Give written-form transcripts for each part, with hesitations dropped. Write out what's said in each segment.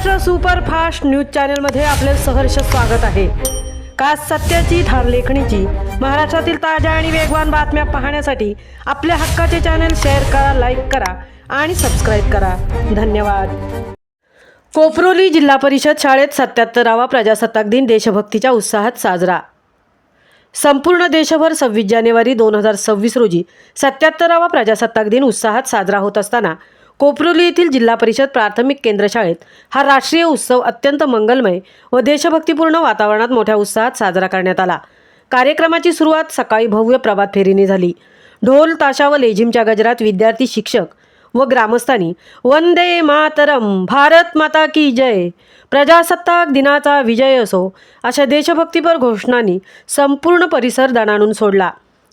Maharashtra superfast news चॅनलमध्ये आपले सहर्ष स्वागत आहे। का सत्याची धार लेखणीची महाराष्ट्रातील ताज्या आणि वेगवान बातम्या पाहण्यासाठी आपल्या हक्काचे चॅनल शेअर करा, लाईक करा आणि सबस्क्राइब करा। धन्यवाद। कोपरोली जिल्हा परिषद शाळेत 77वा प्रजासत्ताक दिन देशभक्तीच्या उत्साहात साजरा। संपूर्ण देशभर 26 जानेवारी 2026 रोजी 77वा प्रजासत्ताक दिन उत्साहात साजरा होत असताना कोपरोली येथील जिल्हा परिषद प्राथमिक केंद्र शाळेत हा राष्ट्रीय उत्सव अत्यंत मंगलमय व देशभक्तीपूर्ण वातावरणात मोठ्या उत्साहात साजरा करण्यात आला। कार्यक्रमाची सुरुवात सकाळी भव्य प्रभात फेरीने झाली। ढोल ताशा व लेझिमच्या गजरात विद्यार्थी, शिक्षक व ग्रामस्थांनी वंदे मातरम, भारत माता की जय, प्रजासत्ताक दिनाचा विजय असो अशा देशभक्तीपर घोषणांनी संपूर्ण परिसर दणाणून सोडला।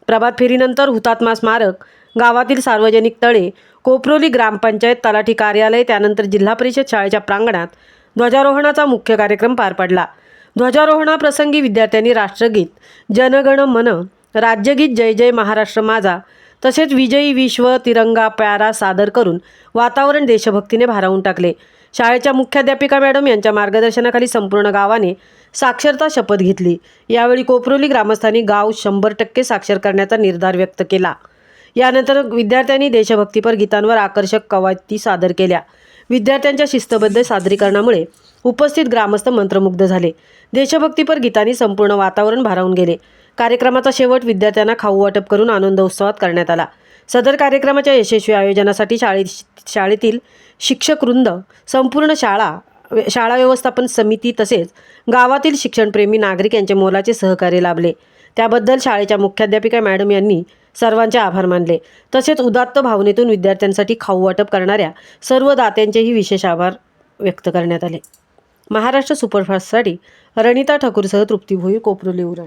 प्रभात फेरीनंतर हुतात्मा स्मारक, गावातील सार्वजनिक तळे, कोपरोली ग्रामपंचायत तलाठी कार्यालय, त्यानंतर जिल्हा परिषद शाळेच्या प्रांगणात ध्वजारोहणाचा मुख्य कार्यक्रम पार पडला। ध्वजारोहणाप्रसंगी विद्यार्थ्यांनी राष्ट्रगीत, जनगण मन, राज्यगीत जय जय महाराष्ट्र माझा तसेच विजयी विश्व तिरंगा प्यारा सादर करून वातावरण देशभक्तीने भारावून टाकले। शाळेच्या मुख्याध्यापिका मॅडम यांच्या मार्गदर्शनाखाली संपूर्ण गावाने साक्षरता शपथ घेतली। यावेळी कोपरोली ग्रामस्थांनी गाव 100% साक्षर करण्याचा निर्धार व्यक्त केला। यानंतर विद्यार्थ्यांनी देशभक्तीपर गीतांवर आकर्षक कवायती सादर केल्या। विद्यार्थ्यांच्या शिस्तबद्ध सादरीकरणामुळे उपस्थित ग्रामस्थ मंत्रमुग्ध झाले। देशभक्तीपर गीतांनी संपूर्ण वातावरण भारावून गेले। कार्यक्रमाचा शेवट विद्यार्थ्यांना खाऊ वाटप करून आनंदोत्सवात करण्यात आला। सदर कार्यक्रमाच्या यशस्वी आयोजनासाठी शाळेतील शिक्षक वृंद, संपूर्ण शाळा व्यवस्थापन समिती तसेच गावातील शिक्षणप्रेमी नागरिक यांचे मोलाचे सहकार्य लाभले। त्याबद्दल शाळेच्या मुख्याध्यापिका मॅडम यांनी सर्वांचे आभार मानले। तसेच उदात्त भावनेतून विद्यार्थ्यांसाठी खाऊ वाटप करणाऱ्या सर्व दात्यांचेही विशेष आभार व्यक्त करण्यात आले। महाराष्ट्र सुपरफास्टसाठी रणिता ठाकूरसह तृप्ती भोई, कोपरोली उरण।